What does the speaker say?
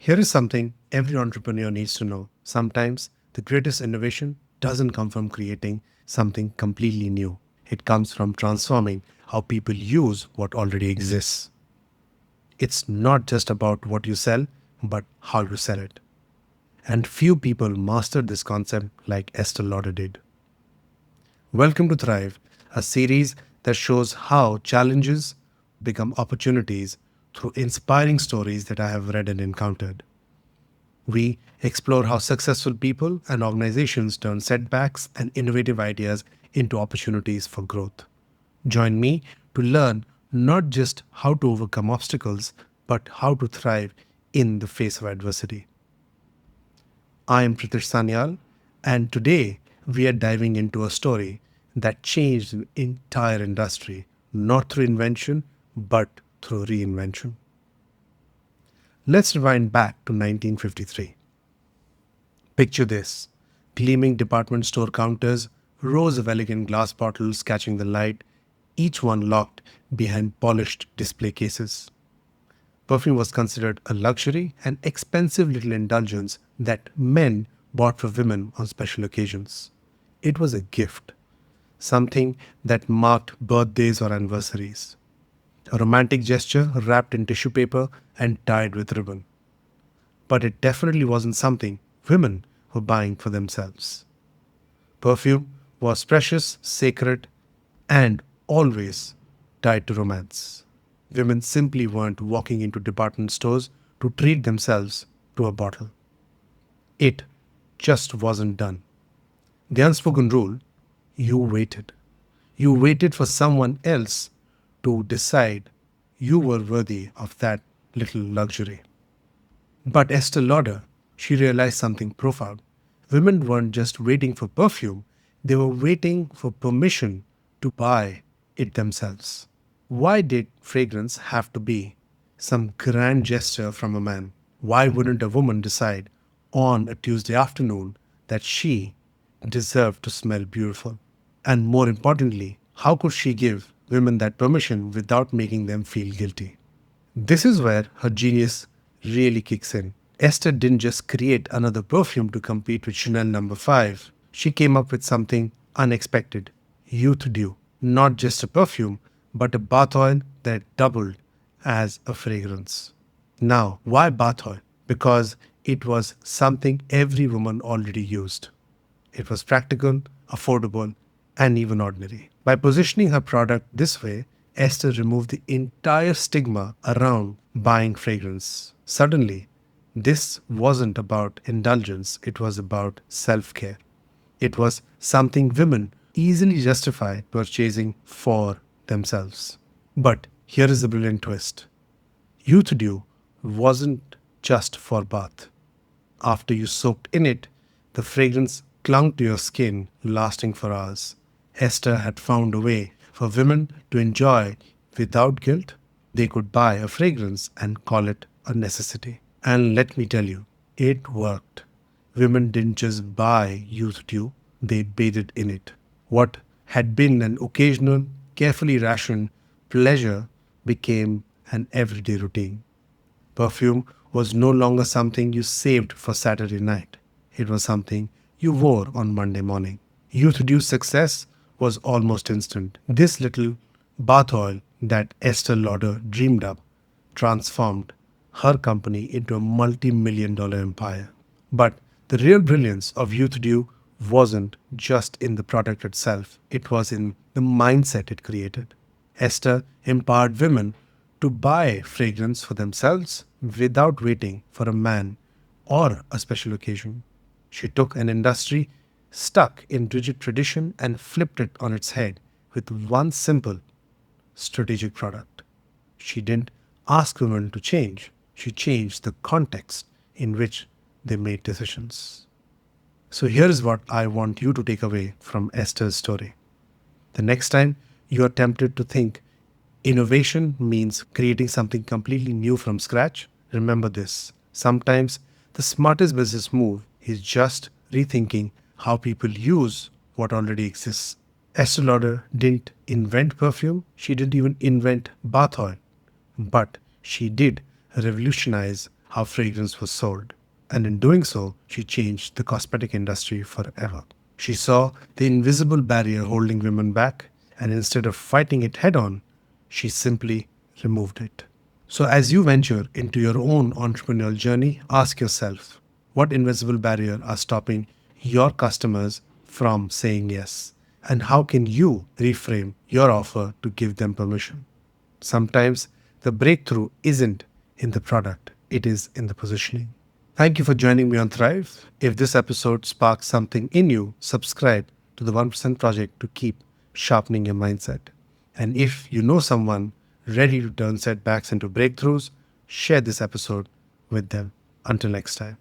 Here is something every entrepreneur needs to know. Sometimes the greatest innovation doesn't come from creating something completely new. It comes from transforming how people use what already exists. It's not just about what you sell, but how you sell it. And few people mastered this concept like Estée Lauder did. Welcome to Thrive, a series that shows how challenges become opportunities through inspiring stories that I have read and encountered. We explore how successful people and organizations turn setbacks and innovative ideas into opportunities for growth. Join me to learn not just how to overcome obstacles, but how to thrive in the face of adversity. I am Pritish Sanyal, and today we are diving into a story that changed the entire industry, not through invention, but through reinvention. Let's rewind back to 1953. Picture this: gleaming department store counters, rows of elegant glass bottles catching the light, each one locked behind polished display cases. Perfume was considered a luxury and expensive little indulgence that men bought for women on special occasions. It was a gift, something that marked birthdays or anniversaries, a romantic gesture wrapped in tissue paper and tied with ribbon. But it definitely wasn't something women were buying for themselves. Perfume was precious, sacred, and always tied to romance. Women simply weren't walking into department stores to treat themselves to a bottle. It just wasn't done. The unspoken rule: you waited. You waited for someone else to decide you were worthy of that little luxury. But Estée Lauder, she realized something profound. Women weren't just waiting for perfume, they were waiting for permission to buy it themselves. Why did fragrance have to be some grand gesture from a man? Why wouldn't a woman decide on a Tuesday afternoon that she deserved to smell beautiful? And more importantly, how could she give women that permission without making them feel guilty? This is where her genius really kicks in. Esther didn't just create another perfume to compete with Chanel number 5. She came up with something unexpected: Youth Dew. Not just a perfume, but a bath oil that doubled as a fragrance. Now, why bath oil? Because it was something every woman already used. It was practical, affordable, and even ordinary. By positioning her product this way, Esther removed the entire stigma around buying fragrance. Suddenly, this wasn't about indulgence, it was about self care. It was something women easily justify purchasing for themselves. But here is the brilliant twist: Youth Dew wasn't just for bath. After you soaked in it, the fragrance clung to your skin, lasting for hours. Esther had found a way for women to enjoy without guilt. They could buy a fragrance and call it a necessity. And let me tell you, it worked. Women didn't just buy Youth Dew, they bathed in it. What had been an occasional, carefully rationed pleasure became an everyday routine. Perfume was no longer something you saved for Saturday night. It was something you wore on Monday morning. Youth Dew's success was almost instant. This little bath oil that Estée Lauder dreamed up transformed her company into a multi-million-dollar empire. But the real brilliance of Youth Dew wasn't just in the product itself, it was in the mindset it created. Esther empowered women to buy fragrance for themselves without waiting for a man or a special occasion. She took an industry stuck in rigid tradition and flipped it on its head with one simple strategic product. She didn't ask women to change, she changed the context in which they made decisions. So here is what I want you to take away from Esther's story. The next time you are tempted to think innovation means creating something completely new from scratch, remember this: sometimes the smartest business move is just rethinking how people use what already exists. Estée Lauder didn't invent perfume, she didn't even invent bath oil, but she did revolutionize how fragrance was sold. And in doing so, she changed the cosmetic industry forever. She saw the invisible barrier holding women back, and instead of fighting it head on, she simply removed it. So, as you venture into your own entrepreneurial journey, ask yourself, what invisible barrier are stopping your customers from saying yes? And how can you reframe your offer to give them permission? Sometimes the breakthrough isn't in the product, it is in the positioning. Thank you for joining me on Thrive. If this episode sparks something in you, subscribe to the 1% Project to keep sharpening your mindset. And if you know someone ready to turn setbacks into breakthroughs, share this episode with them. Until next time.